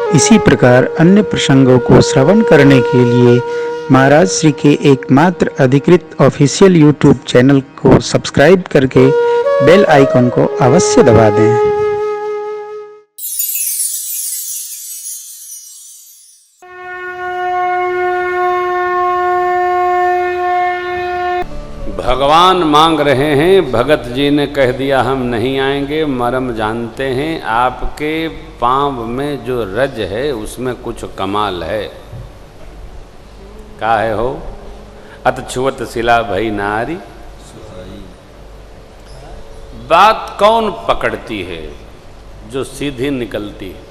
इसी प्रकार अन्य प्रसंगों को श्रवण करने के लिए महाराज श्री के एकमात्र अधिकृत ऑफिशियल यूट्यूब चैनल को सब्सक्राइब करके बेल आइकन को अवश्य दबा दें। भगवान मांग रहे हैं, भगत जी ने कह दिया हम नहीं आएंगे, मर्म जानते हैं। आपके पांव में जो रज है उसमें कुछ कमाल है। का है हो? अत छुअत शिला भई नारी। बात कौन पकड़ती है? जो सीधी निकलती है।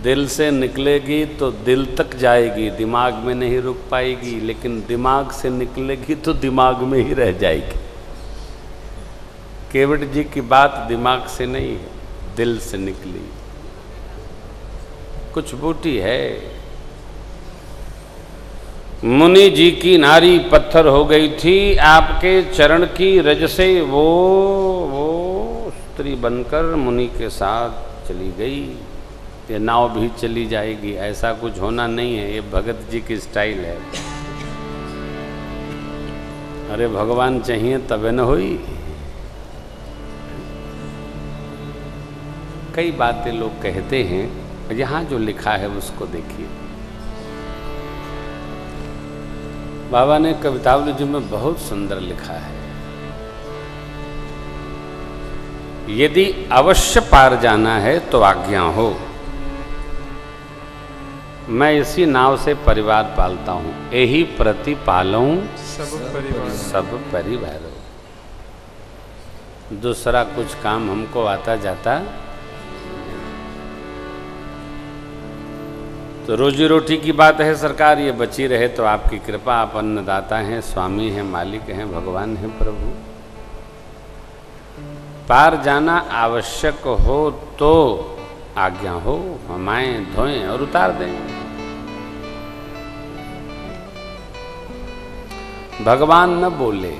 दिल से निकलेगी तो दिल तक जाएगी, दिमाग में नहीं रुक पाएगी, लेकिन दिमाग से निकलेगी तो दिमाग में ही रह जाएगी। केवट जी की बात दिमाग से नहीं है, दिल से निकली। कुछ बूटी है। मुनि जी की नारी पत्थर हो गई थी, आपके चरण की रज से वो स्त्री बनकर मुनि के साथ चली गई। ये नाव भी चली जाएगी, ऐसा कुछ होना नहीं है। ये भगत जी की स्टाइल है। अरे भगवान चाहिए तबे न होई। कई बातें लोग कहते हैं, यहां जो लिखा है उसको देखिए। बाबा ने कवितावली जी में बहुत सुंदर लिखा है। यदि अवश्य पार जाना है तो आज्ञा हो। मैं इसी नाव से परिवार पालता हूं, यही प्रति पालूं सब परिवार। दूसरा कुछ काम हमको आता जाता। तो रोजी रोटी की बात है सरकार, ये बची रहे तो आपकी कृपा। आप अन्नदाता हैं, स्वामी हैं, मालिक हैं, भगवान हैं, प्रभु। पार जाना आवश्यक हो तो आज्ञा हो, हम आए, धोएं और उतार दें। भगवान न बोले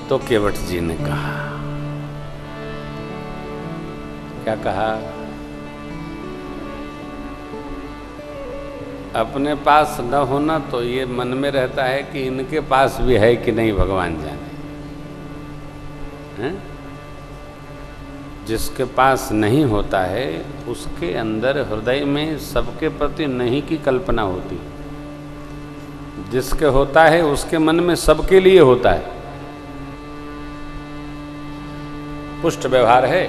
तो केवट जी ने कहा। क्या कहा? अपने पास न होना तो ये मन में रहता है कि इनके पास भी है कि नहीं, भगवान जाने। हैं? जिसके पास नहीं होता है उसके अंदर हृदय में सबके प्रति नहीं की कल्पना होती। जिसके होता है उसके मन में सबके लिए होता है। पुष्ट व्यवहार है।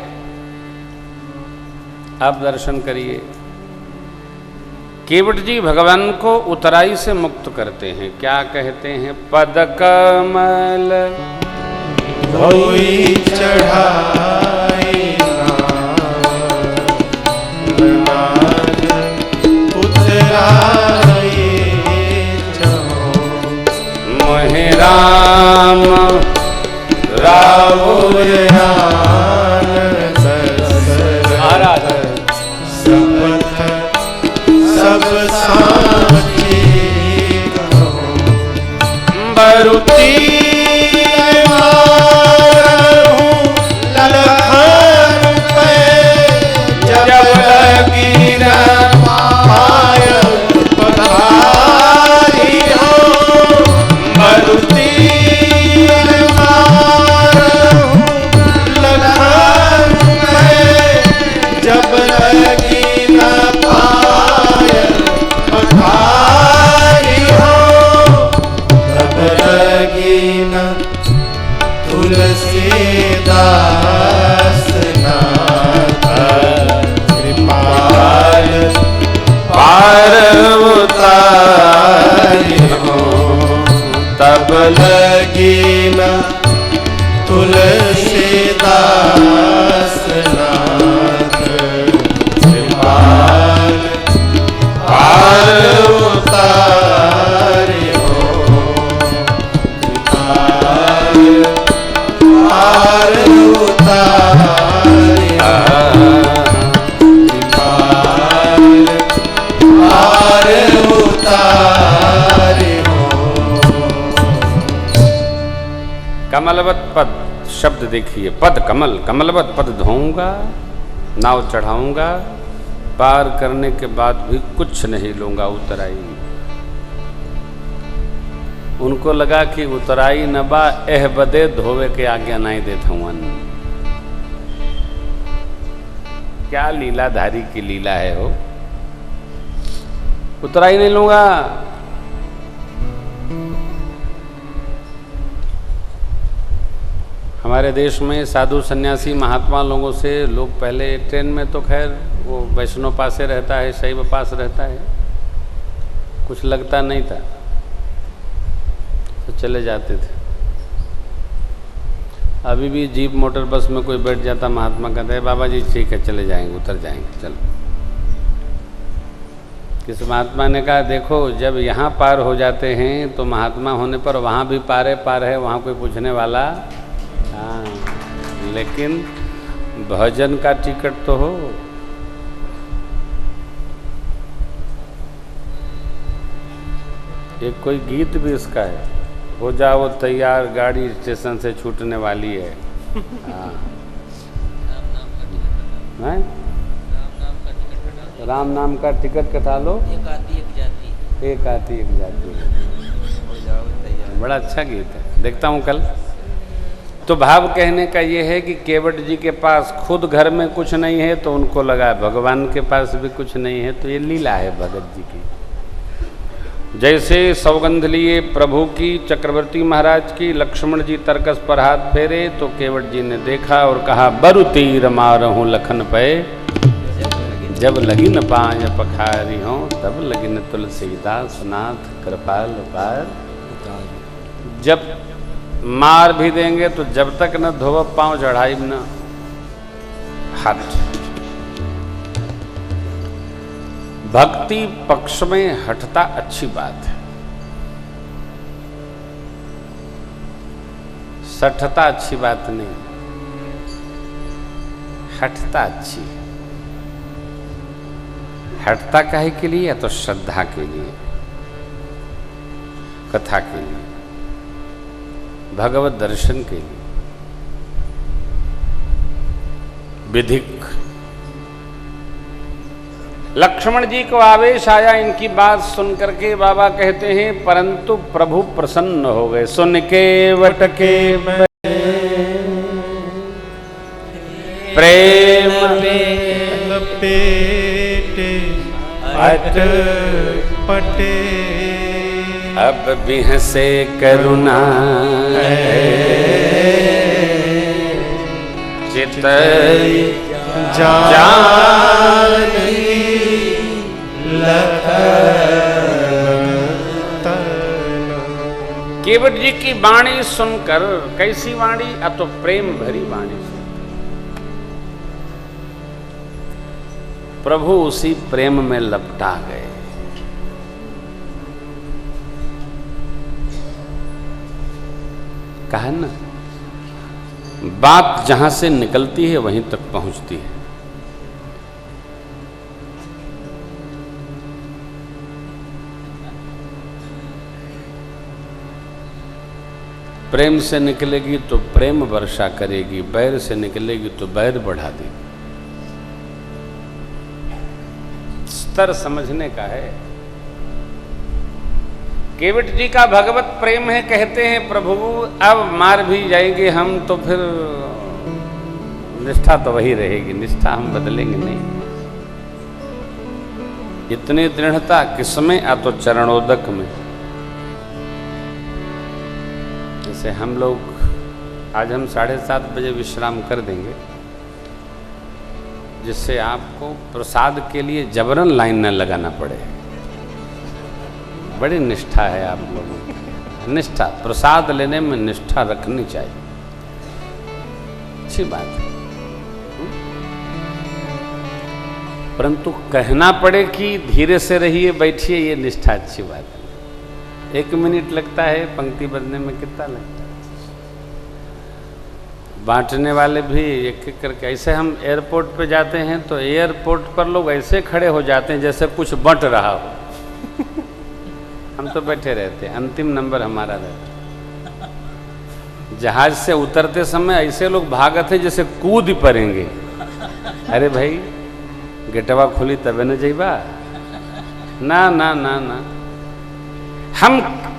आप दर्शन करिए। केवट जी भगवान को उतराई से मुक्त करते हैं। क्या कहते हैं? पद कमल धोई चढ़ाई मोहे राम सब साथी बरुती जब लगी न पाय पधारी हो। मरुती जब लगी न पाय पधारी हो। तब लगी न तुलसीदास कृपाल पार उतारी हो। तब लगी न तुलसीदास कृपाल पार उतारी हो। कृपाल पार उतारी पार उतारी हो। कमलवत पद शब्द देखिए, पद कमल, कमलवत पद धोऊंगा, नाव चढ़ाऊंगा, पार करने के बाद भी कुछ नहीं लूंगा, उतराई। उनको लगा कि उतराई न बा, एह बदे धोवे के आज्ञा नहीं देता हूं। क्या लीलाधारी की लीला है हो, उतराई नहीं लूंगा। हमारे देश में साधु सन्यासी महात्मा लोगों से लोग पहले ट्रेन में तो खैर वो वैष्णव पासे रहता है, शैव पास रहता है, कुछ लगता नहीं था तो चले जाते थे। अभी भी जीप मोटर बस में कोई बैठ जाता, महात्मा कहते हैं बाबा जी ठीक है चले जाएंगे, उतर जाएंगे, चलो। किस महात्मा ने कहा देखो जब यहाँ पार हो जाते हैं तो महात्मा होने पर वहाँ भी पार है, वहाँ कोई पूछने वाला। हाँ, लेकिन भजन का टिकट तो हो। एक कोई गीत भी इसका है, हो जाओ तैयार गाड़ी स्टेशन से छूटने वाली है। हाँ, राम नाम का टिकट कटा लो, एक आती एक जाती। बड़ा अच्छा गीत है, देखता हूँ कल। तो भाव कहने का ये है कि केवट जी के पास खुद घर में कुछ नहीं है तो उनको लगा भगवान के पास भी कुछ नहीं है, तो ये लीला है भगत जी की। जैसे सौगंध लिए प्रभु की, चक्रवर्ती महाराज की, लक्ष्मण जी तरकस पर हाथ फेरे तो केवट जी ने देखा और कहा बरु तीर मारहूँ लखन पे, जब लगी न पाँच पखारी हों तब लगी न तुलसीदास नाथ कृपाल पार। जब मार भी देंगे तो जब तक न धोव पाँव चढ़ाई न हाथ। भक्ति पक्ष में हटता अच्छी बात है, सठता अच्छी बात नहीं, हटता अच्छी है। हटता काहे के लिए? या तो श्रद्धा के लिए, कथा के लिए, भगवत दर्शन के लिए, विधिक। लक्ष्मण जी को आवेश आया इनकी बात सुन करके। बाबा कहते हैं परंतु प्रभु प्रसन्न हो गए। सुन के वटके प्रेम लपेटे अटपटे, अब भी हंसे करुणा चित जानी केवट जी की वाणी सुनकर, कैसी वाणी? अब तो प्रेम भरी वाणी सुन, प्रभु उसी प्रेम में लपटा गए। कहा ना, बात जहां से निकलती है वहीं तक पहुंचती है। प्रेम से निकलेगी तो प्रेम वर्षा करेगी, बैर से निकलेगी तो बैर बढ़ा देगी। स्तर समझने का है। केवट जी का भगवत प्रेम है, कहते हैं प्रभु अब मार भी जाएंगे हम तो फिर निष्ठा तो वही रहेगी, निष्ठा हम बदलेंगे नहीं। इतनी दृढ़ता किसमें? आ तो चरणोदक में। जैसे हम लोग आज हम 7:30 बजे विश्राम कर देंगे, जिससे आपको प्रसाद के लिए जबरन लाइन न लगाना पड़े। बड़ी निष्ठा है आप लोगों की, निष्ठा। प्रसाद लेने में निष्ठा रखनी चाहिए, अच्छी बात है। परंतु कहना पड़े कि धीरे से रहिए, बैठिए, ये निष्ठा अच्छी बात है। 1 मिनट लगता है पंक्ति बदलने में, कितना लगता है? बांटने वाले भी एक एक करके। ऐसे हम एयरपोर्ट पे जाते हैं तो एयरपोर्ट पर लोग ऐसे खड़े हो जाते हैं जैसे कुछ बंट रहा हो। हम तो बैठे रहते हैं, अंतिम नंबर हमारा रहता है। जहाज से उतरते समय ऐसे लोग भागत है जैसे कूद पड़ेंगे। अरे भाई गेटवा खुली तबे न जइबा, ना ना ना ना। हम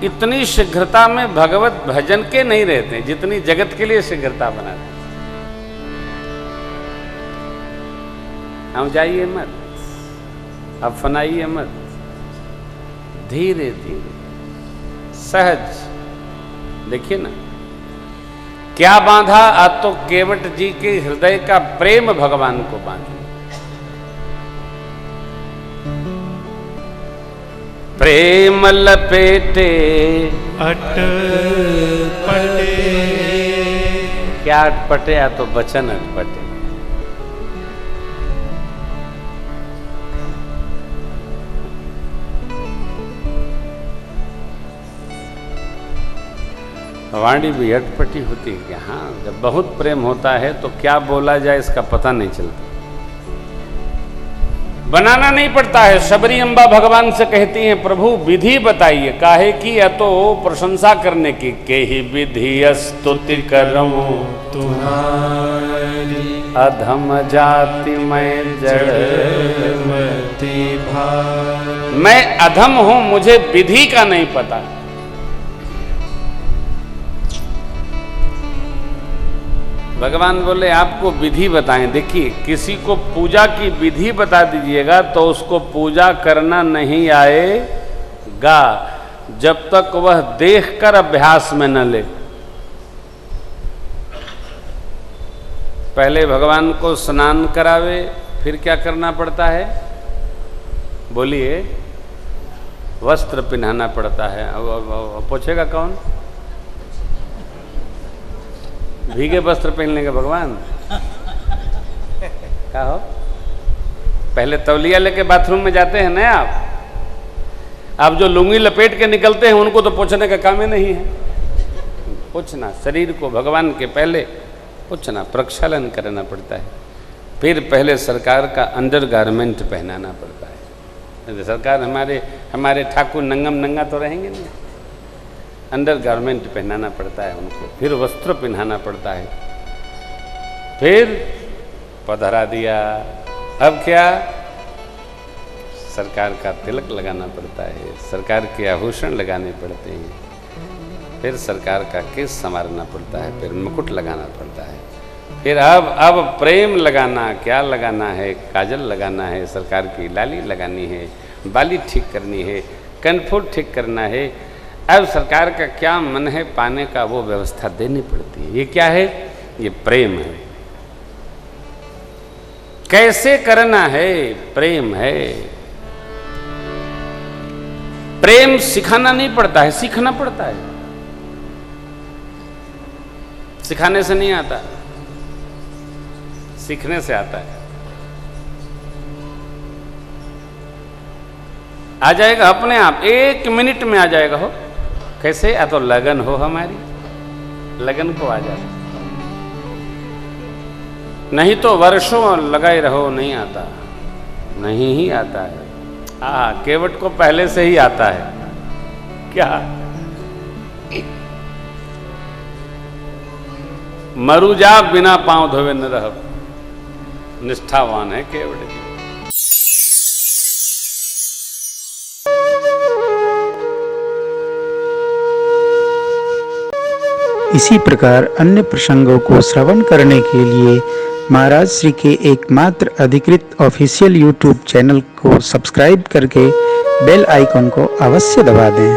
इतनी शीघ्रता में भगवत भजन के नहीं रहते जितनी जगत के लिए शीघ्रता बनाते। हम जाइए मत, अब फनाइए मत, धीरे धीरे सहज। देखिए ना क्या बांधा, आज तो केवट जी के हृदय का प्रेम भगवान को बांधा। प्रेम लपेटे अटपटे, क्या अटपटे, या तो बचन अटपटे। वाणी भी अटपटी होती है। हाँ, जब बहुत प्रेम होता है तो क्या बोला जाए इसका पता नहीं चलता। बनाना नहीं पड़ता है। शबरी अम्बा भगवान से कहती हैं प्रभु विधि बताइए, काहे की या तो प्रशंसा करने की, के ही विधि स्तुति करूं तुम्हारी अधम जाति मैं जड़ मति भारी। मैं अधम हूं, मुझे विधि का नहीं पता। भगवान बोले आपको विधि बताएं। देखिए किसी को पूजा की विधि बता दीजिएगा तो उसको पूजा करना नहीं आएगा जब तक वह देखकर अभ्यास में न ले। पहले भगवान को स्नान करावे, फिर क्या करना पड़ता है बोलिए, वस्त्र पहनाना पड़ता है। अब पूछेगा कौन, भीगे वस्त्र पहन लेंगे भगवान? क्या हो, पहले तौलिया लेके बाथरूम में जाते हैं ना आप जो लुंगी लपेट के निकलते हैं उनको तो पोंछने का काम ही नहीं है। पोंछना शरीर को भगवान के पहले पोंछना, प्रक्षालन करना पड़ता है। फिर पहले सरकार का अंडर गारमेंट पहनाना पड़ता है। सरकार हमारे ठाकुर नंगम नंगा तो रहेंगे नहीं, अंडर गारमेंट पहनाना पड़ता है उनको, फिर वस्त्र पहनाना पड़ता है, फिर पधरा दिया। अब क्या, सरकार का तिलक लगाना पड़ता है, सरकार के आभूषण लगाने पड़ते हैं, फिर सरकार का केस संवारना पड़ता है, फिर मुकुट लगाना पड़ता है, फिर अब प्रेम लगाना, क्या लगाना है, काजल लगाना है, सरकार की लाली लगानी है, बाली ठीक करनी है, कनफूट ठीक करना है। अब सरकार का क्या मन है पाने का वो व्यवस्था देनी पड़ती है। ये क्या है, ये प्रेम है। कैसे करना है, प्रेम है। प्रेम सिखाना नहीं पड़ता है, सीखना पड़ता है। सिखाने से नहीं आता, सीखने से आता है। आ जाएगा अपने आप, 1 मिनट में आ जाएगा। हो कैसे, या तो लगन हो, हमारी लगन को आ जाता, नहीं तो वर्षों लगाए रहो, नहीं आता, नहीं ही आता है। केवट को पहले से ही आता है। क्या मरु जा बिना पांव धोवे न रह, निष्ठावान है केवट जी। इसी प्रकार अन्य प्रसंगों को श्रवण करने के लिए महाराज श्री के एकमात्र अधिकृत ऑफिशियल यूट्यूब चैनल को सब्सक्राइब करके बेल आइकन को अवश्य दबा दें।